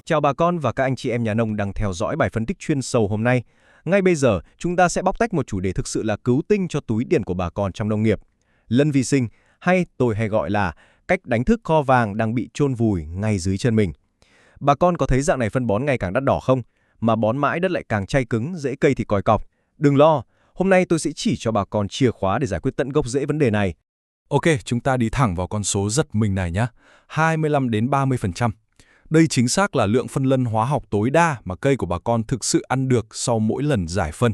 Chào bà con và các anh chị em nhà nông đang theo dõi bài phân tích chuyên sâu hôm nay. Ngay bây giờ, chúng ta sẽ bóc tách một chủ đề thực sự là cứu tinh cho túi tiền của bà con trong nông nghiệp. Lân vi sinh, hay tôi hay gọi là cách đánh thức kho vàng đang bị chôn vùi ngay dưới chân mình. Bà con có thấy dạng này phân bón ngày càng đắt đỏ không? Mà bón mãi đất lại càng chai cứng, rễ cây thì còi cọc. Đừng lo, hôm nay tôi sẽ chỉ cho bà con chìa khóa để giải quyết tận gốc rễ vấn đề này. Ok, chúng ta đi thẳng vào con số giật mình này nhé. 25 đến 30%. Đây chính xác là lượng phân lân hóa học tối đa mà cây của bà con thực sự ăn được sau mỗi lần giải phân.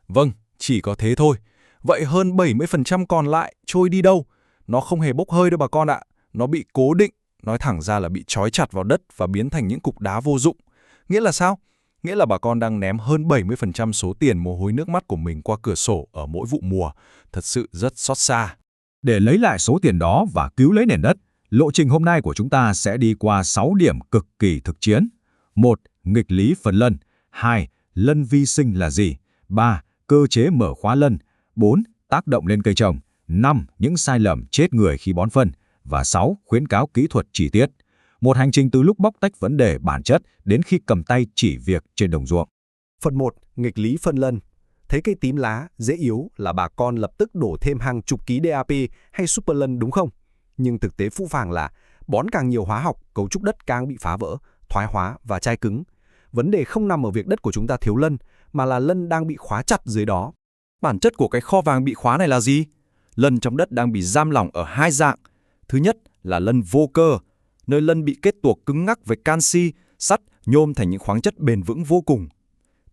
Vâng, chỉ có thế thôi. Vậy hơn 70% còn lại trôi đi đâu? Nó không hề bốc hơi đâu bà con ạ. Nó bị cố định, nói thẳng ra là bị trói chặt vào đất và biến thành những cục đá vô dụng. Nghĩa là sao? Nghĩa là bà con đang ném hơn 70% số tiền mồ hôi nước mắt của mình qua cửa sổ ở mỗi vụ mùa. Thật sự rất xót xa. Để lấy lại số tiền đó và cứu lấy nền đất, lộ trình hôm nay của chúng ta sẽ đi qua 6 điểm cực kỳ thực chiến. 1. Nghịch lý phân lân. 2. Lân vi sinh là gì? 3. Cơ chế mở khóa lân. 4. Tác động lên cây trồng. 5. Những sai lầm chết người khi bón phân. Và 6. Khuyến cáo kỹ thuật chi tiết. Một hành trình từ lúc bóc tách vấn đề bản chất đến khi cầm tay chỉ việc trên đồng ruộng. Phần 1. Nghịch lý phân lân. Thấy cây tím lá, dễ yếu là bà con lập tức đổ thêm hàng chục ký DAP hay Super Lân đúng không? Nhưng thực tế phũ phàng là bón càng nhiều hóa học, cấu trúc đất càng bị phá vỡ, thoái hóa và chai cứng. Vấn đề không nằm ở việc đất của chúng ta thiếu lân, mà là lân đang bị khóa chặt dưới đó. Bản chất của cái kho vàng bị khóa này là gì? Lân trong đất đang bị giam lỏng ở hai dạng. Thứ nhất là lân vô cơ, nơi lân bị kết tuộc cứng ngắc với canxi, sắt, nhôm thành những khoáng chất bền vững vô cùng.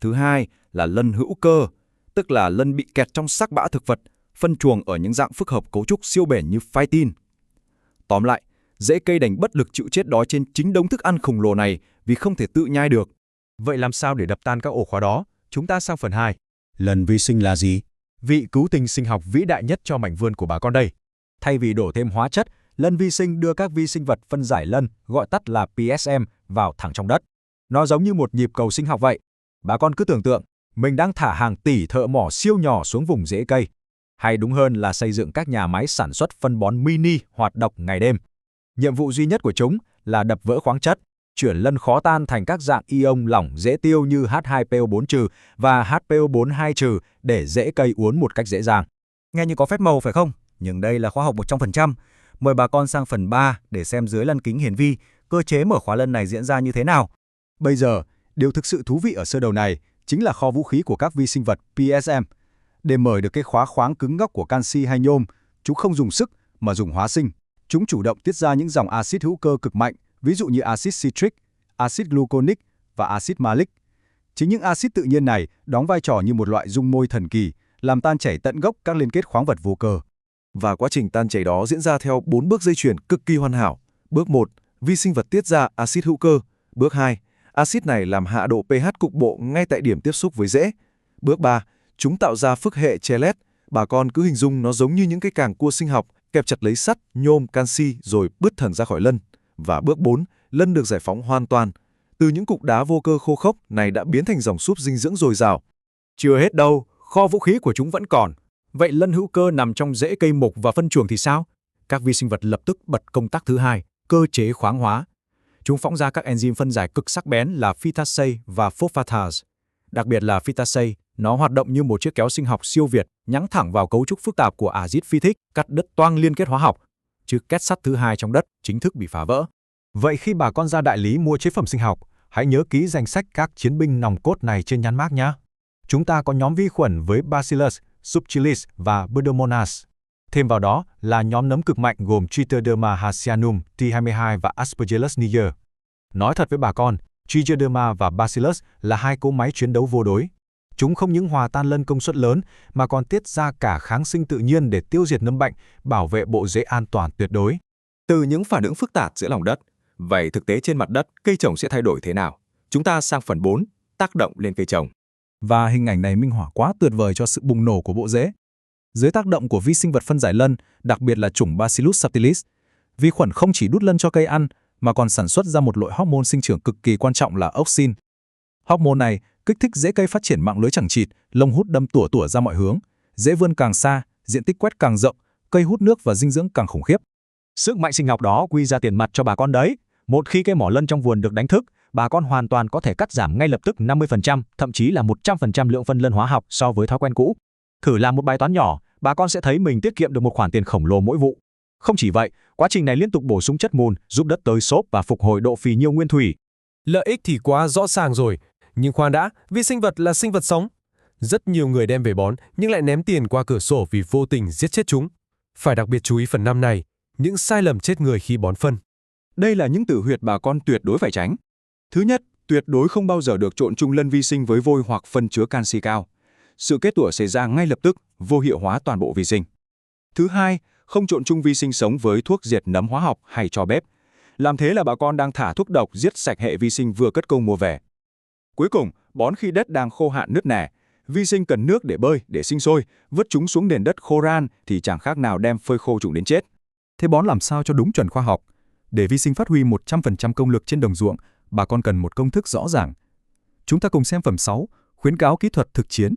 Thứ hai là lân hữu cơ, tức là lân bị kẹt trong xác bã thực vật, phân chuồng ở những dạng phức hợp cấu trúc siêu bền như phytin. Tóm lại, rễ cây đành bất lực chịu chết đói trên chính đống thức ăn khổng lồ này vì không thể tự nhai được. Vậy làm sao để đập tan các ổ khóa đó? Chúng ta sang phần 2. Lân vi sinh là gì? Vị cứu tinh sinh học vĩ đại nhất cho mảnh vườn của bà con đây. Thay vì đổ thêm hóa chất, lân vi sinh đưa các vi sinh vật phân giải lân, gọi tắt là PSM, vào thẳng trong đất. Nó giống như một nhịp cầu sinh học vậy. Bà con cứ tưởng tượng, mình đang thả hàng tỷ thợ mỏ siêu nhỏ xuống vùng rễ cây. Hay đúng hơn là xây dựng các nhà máy sản xuất phân bón mini hoạt động ngày đêm. Nhiệm vụ duy nhất của chúng là đập vỡ khoáng chất, chuyển lân khó tan thành các dạng ion lỏng dễ tiêu như H2PO4- và HPO42- để rễ cây uốn một cách dễ dàng. Nghe như có phép màu phải không? Nhưng đây là khoa học 100%. Mời bà con sang phần 3 để xem dưới lân kính hiển vi, cơ chế mở khóa lân này diễn ra như thế nào. Bây giờ, điều thực sự thú vị ở sơ đầu này chính là kho vũ khí của các vi sinh vật PSM. Để mở được cái khóa khoáng cứng ngắc của canxi hay nhôm, chúng không dùng sức mà dùng hóa sinh. Chúng chủ động tiết ra những dòng axit hữu cơ cực mạnh, ví dụ như axit citric, axit gluconic và axit malic. Chính những axit tự nhiên này đóng vai trò như một loại dung môi thần kỳ, làm tan chảy tận gốc các liên kết khoáng vật vô cơ. Và quá trình tan chảy đó diễn ra theo 4 bước dây chuyền cực kỳ hoàn hảo. Bước 1, vi sinh vật tiết ra axit hữu cơ. Bước 2, axit này làm hạ độ pH cục bộ ngay tại điểm tiếp xúc với rễ. Bước 3, chúng tạo ra phức hệ chelet. Bà con cứ hình dung nó giống như những cái càng cua sinh học, kẹp chặt lấy sắt, nhôm, canxi rồi bứt thẳng ra khỏi lân. Và bước 4, lân được giải phóng hoàn toàn. Từ những cục đá vô cơ khô khốc này đã biến thành dòng súp dinh dưỡng dồi dào. Chưa hết đâu, kho vũ khí của chúng vẫn còn. Vậy lân hữu cơ nằm trong rễ cây mục và phân chuồng thì sao? Các vi sinh vật lập tức bật công tắc thứ hai, cơ chế khoáng hóa. Chúng phóng ra các enzyme phân giải cực sắc bén là phytase và phosphatase. Đặc biệt là phytase, nó hoạt động như một chiếc kéo sinh học siêu việt, nhắm thẳng vào cấu trúc phức tạp của axit phytic, cắt đứt toang liên kết hóa học. Chứ két sắt thứ hai trong đất chính thức bị phá vỡ. Vậy khi bà con ra đại lý mua chế phẩm sinh học, hãy nhớ ký danh sách các chiến binh nòng cốt này trên nhãn mác nhé. Chúng ta có nhóm vi khuẩn với Bacillus subtilis và Pseudomonas. Thêm vào đó là nhóm nấm cực mạnh gồm Trichoderma hassianum, T22 và Aspergillus niger. Nói thật với bà con, Trichoderma và Bacillus là hai cỗ máy chiến đấu vô đối. Chúng không những hòa tan lân công suất lớn mà còn tiết ra cả kháng sinh tự nhiên để tiêu diệt nấm bệnh, bảo vệ bộ rễ an toàn tuyệt đối. Từ những phản ứng phức tạp giữa lòng đất, vậy thực tế trên mặt đất, cây trồng sẽ thay đổi thế nào? Chúng ta sang phần 4, tác động lên cây trồng. Và hình ảnh này minh họa quá tuyệt vời cho sự bùng nổ của bộ rễ. Dưới tác động của vi sinh vật phân giải lân, đặc biệt là chủng Bacillus subtilis, vi khuẩn không chỉ đút lân cho cây ăn mà còn sản xuất ra một loại hormone sinh trưởng cực kỳ quan trọng là auxin. Hormone này kích thích rễ cây phát triển mạng lưới chằng chịt, lông hút đâm tủa tủa ra mọi hướng, rễ vươn càng xa, diện tích quét càng rộng, cây hút nước và dinh dưỡng càng khủng khiếp. Sức mạnh sinh học đó quy ra tiền mặt cho bà con đấy. Một khi cây mỏ lân trong vườn được đánh thức, bà con hoàn toàn có thể cắt giảm ngay lập tức 50%, thậm chí là 100% lượng phân lân hóa học so với thói quen cũ. Thử làm một bài toán nhỏ, bà con sẽ thấy mình tiết kiệm được một khoản tiền khổng lồ mỗi vụ. Không chỉ vậy, quá trình này liên tục bổ sung chất mùn, giúp đất tới xốp và phục hồi độ phì nhiêu nguyên thủy. Lợi ích thì quá rõ ràng rồi, nhưng khoan đã, vi sinh vật là sinh vật sống. Rất nhiều người đem về bón nhưng lại ném tiền qua cửa sổ vì vô tình giết chết chúng. Phải đặc biệt chú ý phần 5 này, những sai lầm chết người khi bón phân. Đây là những tử huyệt bà con tuyệt đối phải tránh. Thứ nhất, tuyệt đối không bao giờ được trộn chung lân vi sinh với vôi hoặc phân chứa canxi cao. Sự kết tủa xảy ra ngay lập tức, vô hiệu hóa toàn bộ vi sinh. Thứ hai, không trộn chung vi sinh sống với thuốc diệt nấm hóa học hay tro bếp. Làm thế là bà con đang thả thuốc độc giết sạch hệ vi sinh vừa cất công mua về. Cuối cùng, bón khi đất đang khô hạn nứt nẻ. Vi sinh cần nước để bơi, để sinh sôi, vứt chúng xuống nền đất khô ran thì chẳng khác nào đem phơi khô chúng đến chết. Thế bón làm sao cho đúng chuẩn khoa học? Để vi sinh phát huy 100% công lực trên đồng ruộng, bà con cần một công thức rõ ràng. Chúng ta cùng xem phẩm 6, khuyến cáo kỹ thuật thực chiến.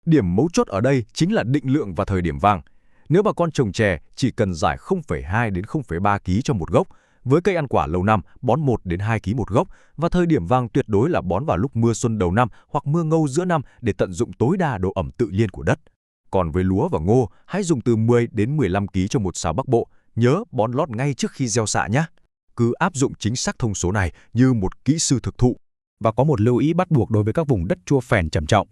Điểm mấu chốt ở đây chính là định lượng và thời điểm vàng. Nếu bà con trồng chè chỉ cần rải 0,2 đến 0,3 kg cho một gốc, với cây ăn quả lâu năm bón 1 đến 2 kg một gốc, và thời điểm vàng tuyệt đối là bón vào lúc mưa xuân đầu năm hoặc mưa ngâu giữa năm để tận dụng tối đa độ ẩm tự nhiên của đất. Còn với lúa và ngô, hãy dùng từ 10 đến 15 kg cho một sào Bắc Bộ, nhớ bón lót ngay trước khi gieo xạ nhé. Cứ áp dụng chính xác thông số này như một kỹ sư thực thụ. Và có một lưu ý bắt buộc đối với các vùng đất chua phèn trầm trọng.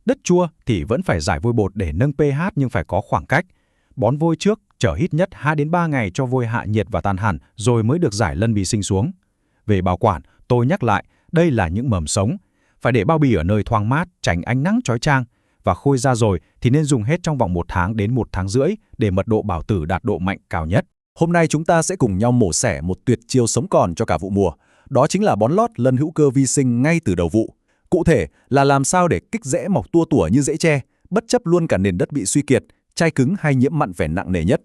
Đất chua thì vẫn phải rải vôi bột để nâng pH nhưng phải có khoảng cách. Bón vôi trước, chở ít nhất 2 đến 3 ngày cho vôi hạ nhiệt và tan hẳn rồi mới được rải lân vi sinh xuống. Về bảo quản, tôi nhắc lại, đây là những mầm sống. Phải để bao bì ở nơi thoáng mát, tránh ánh nắng chói chang. Và khôi ra rồi thì nên dùng hết trong vòng 1 tháng đến 1 tháng rưỡi để mật độ bảo tử đạt độ mạnh cao nhất. Hôm nay chúng ta sẽ cùng nhau mổ xẻ một tuyệt chiêu sống còn cho cả vụ mùa. Đó chính là bón lót lân hữu cơ vi sinh ngay từ đầu vụ. Cụ thể là làm sao để kích rễ mọc tua tủa như rễ tre, bất chấp luôn cả nền đất bị suy kiệt, chai cứng hay nhiễm mặn phèn nặng nề nhất.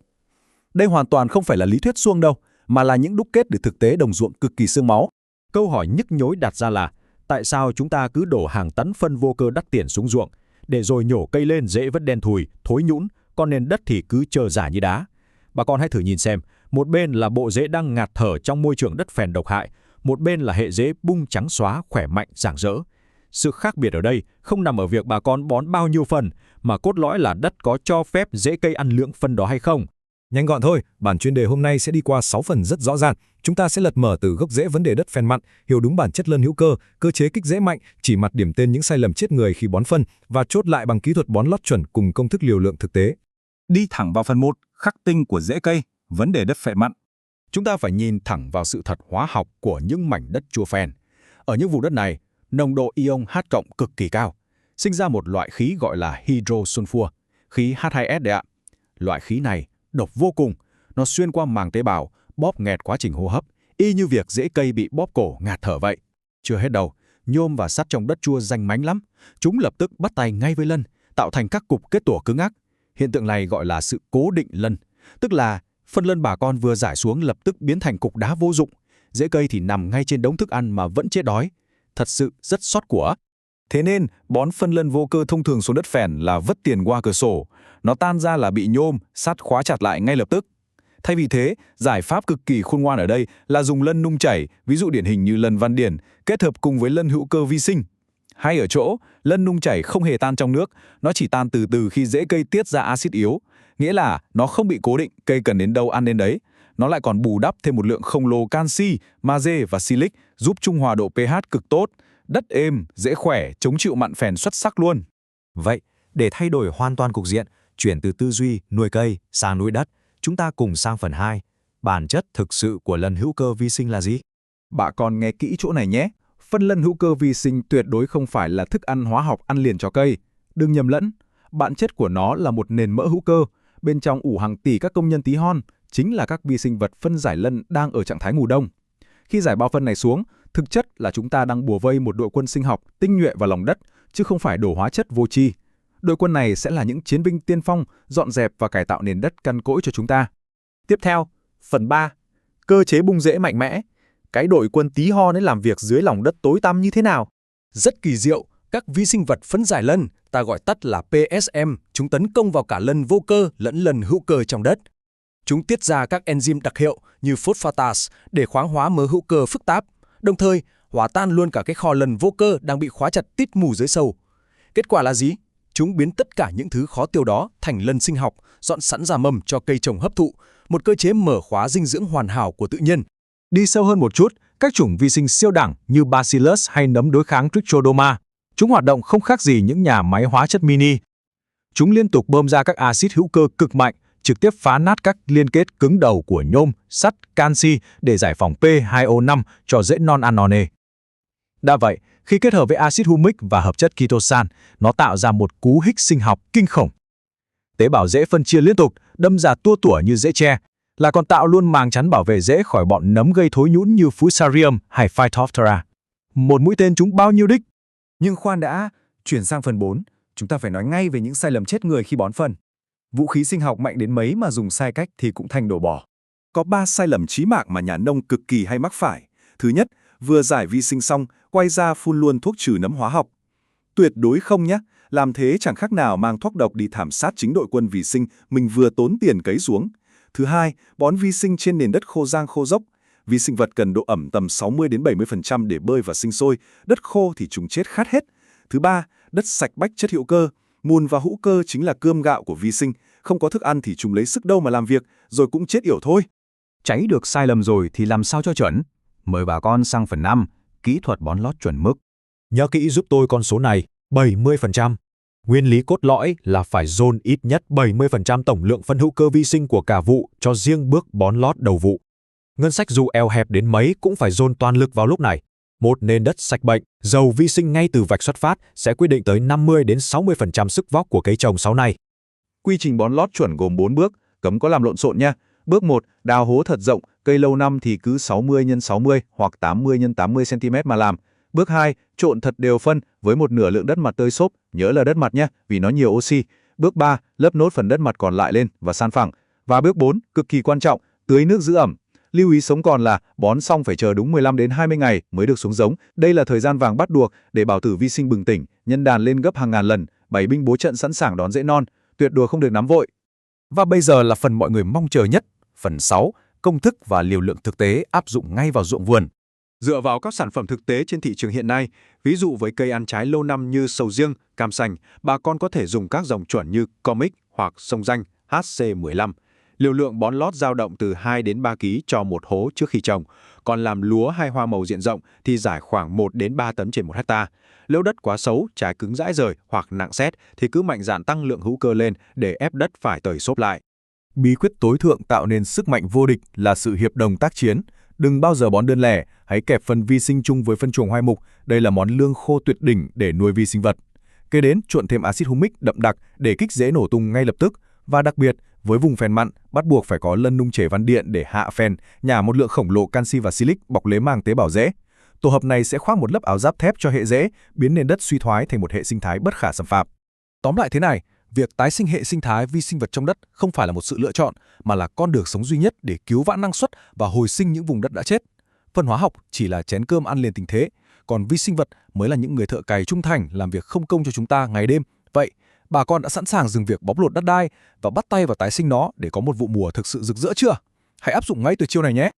Đây hoàn toàn không phải là lý thuyết suông đâu, mà là những đúc kết từ thực tế đồng ruộng cực kỳ xương máu. Câu hỏi nhức nhối đặt ra là tại sao chúng ta cứ đổ hàng tấn phân vô cơ đắt tiền xuống ruộng, để rồi nhổ cây lên rễ vẫn đen thùi, thối nhũn, còn nền đất thì cứ trơ rả như đá. Bà con hãy thử nhìn xem, một bên là bộ rễ đang ngạt thở trong môi trường đất phèn độc hại, một bên là hệ rễ bung trắng xóa, khỏe mạnh, rạng rỡ. Sự khác biệt ở đây không nằm ở việc bà con bón bao nhiêu phân, mà cốt lõi là đất có cho phép rễ cây ăn lượng phân đó hay không. Nhanh gọn thôi, bản chuyên đề hôm nay sẽ đi qua 6 phần rất rõ ràng. Chúng ta sẽ lật mở từ gốc rễ vấn đề đất phèn mặn, hiểu đúng bản chất lân hữu cơ, cơ chế kích rễ mạnh, chỉ mặt điểm tên những sai lầm chết người khi bón phân và chốt lại bằng kỹ thuật bón lót chuẩn cùng công thức liều lượng thực tế. Đi thẳng vào phần 1, khắc tinh của rễ cây, vấn đề đất phèn mặn. Chúng ta phải nhìn thẳng vào sự thật hóa học của những mảnh đất chua phèn. Ở những vùng đất này, nồng độ ion H+ cực kỳ cao, sinh ra một loại khí gọi là hydrosulfur, khí H2S đấy ạ. Loại khí này độc vô cùng, nó xuyên qua màng tế bào, bóp nghẹt quá trình hô hấp, y như việc rễ cây bị bóp cổ ngạt thở vậy. Chưa hết đâu, nhôm và sắt trong đất chua danh mánh lắm. Chúng lập tức bắt tay ngay với lân, tạo thành các cục kết tủa cứng ắc. Hiện tượng này gọi là sự cố định lân, tức là phân lân bà con vừa rải xuống lập tức biến thành cục đá vô dụng. Rễ cây thì nằm ngay trên đống thức ăn mà vẫn chết đói. Thật sự rất xót của. Thế nên, bón phân lân vô cơ thông thường xuống đất phèn là vứt tiền qua cửa sổ. Nó tan ra là bị nhôm, sắt khóa chặt lại ngay lập tức. Thay vì thế, giải pháp cực kỳ khôn ngoan ở đây là dùng lân nung chảy, ví dụ điển hình như lân Văn Điển, kết hợp cùng với lân hữu cơ vi sinh. Hay ở chỗ, lân nung chảy không hề tan trong nước, nó chỉ tan từ từ khi rễ cây tiết ra axit yếu. Nghĩa là nó không bị cố định, cây cần đến đâu ăn đến đấy. Nó lại còn bù đắp thêm một lượng khổng lồ canxi, magie và silic, giúp trung hòa độ pH cực tốt. Đất êm, dễ khỏe, chống chịu mặn phèn xuất sắc luôn. Vậy, để thay đổi hoàn toàn cục diện, chuyển từ tư duy nuôi cây sang nuôi đất, chúng ta cùng sang phần 2. Bản chất thực sự của lân hữu cơ vi sinh là gì? Bà con nghe kỹ chỗ này nhé. Phân lân hữu cơ vi sinh tuyệt đối không phải là thức ăn hóa học ăn liền cho cây. Đừng nhầm lẫn, bản chất của nó là một nền mỡ hữu cơ. Bên trong ủ hàng tỷ các công nhân tí hon, chính là các vi sinh vật phân giải lân đang ở trạng thái ngủ đông. Khi giải bao phân này xuống, thực chất là chúng ta đang bủa vây một đội quân sinh học tinh nhuệ vào lòng đất, chứ không phải đổ hóa chất vô tri. Đội quân này sẽ là những chiến binh tiên phong, dọn dẹp và cải tạo nền đất căn cỗi cho chúng ta. Tiếp theo, phần 3. Cơ chế bung rễ mạnh mẽ. Cái đội quân tí hon ấy làm việc dưới lòng đất tối tăm như thế nào? Rất kỳ diệu, các vi sinh vật phân giải lân, ta gọi tắt là PSM, chúng tấn công vào cả lân vô cơ lẫn lân hữu cơ trong đất. Chúng tiết ra các enzyme đặc hiệu như phosphatase để khoáng hóa mỡ hữu cơ phức tạp, đồng thời hòa tan luôn cả cái kho lân vô cơ đang bị khóa chặt tít mù dưới sâu. Kết quả là gì? Chúng biến tất cả những thứ khó tiêu đó thành lân sinh học, dọn sẵn ra mầm cho cây trồng hấp thụ, một cơ chế mở khóa dinh dưỡng hoàn hảo của tự nhiên. Đi sâu hơn một chút, các chủng vi sinh siêu đẳng như Bacillus hay nấm đối kháng Trichodoma, chúng hoạt động không khác gì những nhà máy hóa chất mini. Chúng liên tục bơm ra các axit hữu cơ cực mạnh, trực tiếp phá nát các liên kết cứng đầu của nhôm, sắt, canxi để giải phóng P2O5 cho rễ non ăn non nê. Đã vậy, khi kết hợp với axit humic và hợp chất chitosan, nó tạo ra một cú hích sinh học kinh khủng. Tế bào rễ phân chia liên tục, đâm ra tua tủa như rễ tre, là còn tạo luôn màng chắn bảo vệ rễ khỏi bọn nấm gây thối nhũn như Fusarium hay Phytophthora. Một mũi tên chúng bao nhiêu đích? Nhưng khoan đã, chuyển sang phần 4, chúng ta phải nói ngay về những sai lầm chết người khi bón phân. Vũ khí sinh học mạnh đến mấy mà dùng sai cách thì cũng thành đổ bỏ. Có 3 sai lầm chí mạng mà nhà nông cực kỳ hay mắc phải. Thứ nhất, vừa giải vi sinh xong, quay ra phun luôn thuốc trừ nấm hóa học. Tuyệt đối không nhé, làm thế chẳng khác nào mang thuốc độc đi thảm sát chính đội quân vi sinh mình vừa tốn tiền cấy xuống. Thứ hai, bón vi sinh trên nền đất khô rang khô dốc. Vi sinh vật cần độ ẩm tầm 60-70% để bơi và sinh sôi, đất khô thì chúng chết khát hết. Thứ ba, đất sạch bách chất hữu cơ. Mùn và hữu cơ chính là cơm gạo của vi sinh, không có thức ăn thì chúng lấy sức đâu mà làm việc, rồi cũng chết yểu thôi. Cháy được sai lầm rồi thì làm sao cho chuẩn? Mời bà con sang phần 5, kỹ thuật bón lót chuẩn mức. Nhớ kỹ giúp tôi con số này, 70%. Nguyên lý cốt lõi là phải dồn ít nhất 70% tổng lượng phân hữu cơ vi sinh của cả vụ cho riêng bước bón lót đầu vụ. Ngân sách dù eo hẹp đến mấy cũng phải dồn toàn lực vào lúc này. Một nền đất sạch bệnh, giàu vi sinh ngay từ vạch xuất phát sẽ quyết định tới 50-60% sức vóc của cây trồng sau này. Quy trình bón lót chuẩn gồm 4 bước, cấm có làm lộn xộn nha. Bước 1, đào hố thật rộng, cây lâu năm thì cứ 60x60 hoặc 80x80 cm mà làm. Bước 2, trộn thật đều phân với một nửa lượng đất mặt tơi xốp, nhớ là đất mặt nhé, vì nó nhiều oxy. Bước 3, lấp nốt phần đất mặt còn lại lên và san phẳng. Và bước 4, cực kỳ quan trọng, tưới nước giữ ẩm. Lưu ý sống còn là bón xong phải chờ đúng 15 đến 20 ngày mới được xuống giống. Đây là thời gian vàng bắt buộc để bảo tử vi sinh bừng tỉnh, nhân đàn lên gấp hàng ngàn lần, bày binh bố trận sẵn sàng đón rễ non, tuyệt đối không được nắm vội. Và bây giờ là phần mọi người mong chờ nhất, phần 6, công thức và liều lượng thực tế áp dụng ngay vào ruộng vườn. Dựa vào các sản phẩm thực tế trên thị trường hiện nay, ví dụ với cây ăn trái lâu năm như sầu riêng, cam sành, bà con có thể dùng các dòng chuẩn như Comic hoặc sông danh HC15. Liều lượng bón lót dao động từ 2 đến 3 kg cho một hố trước khi trồng, còn làm lúa hay hoa màu diện rộng thì giải khoảng 1 đến 3 tấn trên 1 hectare. Nếu đất quá xấu, trái cứng rãi rời hoặc nặng sét thì cứ mạnh dạn tăng lượng hữu cơ lên để ép đất phải tời xốp lại. Bí quyết tối thượng tạo nên sức mạnh vô địch là sự hiệp đồng tác chiến. Đừng bao giờ bón đơn lẻ, hãy kẹp phần vi sinh chung với phân chuồng hoai mục. Đây là món lương khô tuyệt đỉnh để nuôi vi sinh vật. Kế đến, trộn thêm axit humic đậm đặc để kích rễ nổ tung ngay lập tức. Và đặc biệt, với vùng phèn mặn, bắt buộc phải có lân nung chảy van điện để hạ phèn, nhả một lượng khổng lồ canxi và silic bọc lấy màng tế bào rễ. Tổ hợp này sẽ khoác một lớp áo giáp thép cho hệ rễ, biến nền đất suy thoái thành một hệ sinh thái bất khả xâm phạm. Tóm lại thế này, việc tái sinh hệ sinh thái vi sinh vật trong đất không phải là một sự lựa chọn, mà là con đường sống duy nhất để cứu vãn năng suất và hồi sinh những vùng đất đã chết. Phân hóa học chỉ là chén cơm ăn liền tình thế, còn vi sinh vật mới là những người thợ cày trung thành làm việc không công cho chúng ta ngày đêm. Vậy, bà con đã sẵn sàng dừng việc bóc lột đất đai và bắt tay vào tái sinh nó để có một vụ mùa thực sự rực rỡ chưa? Hãy áp dụng ngay từ chiều này nhé!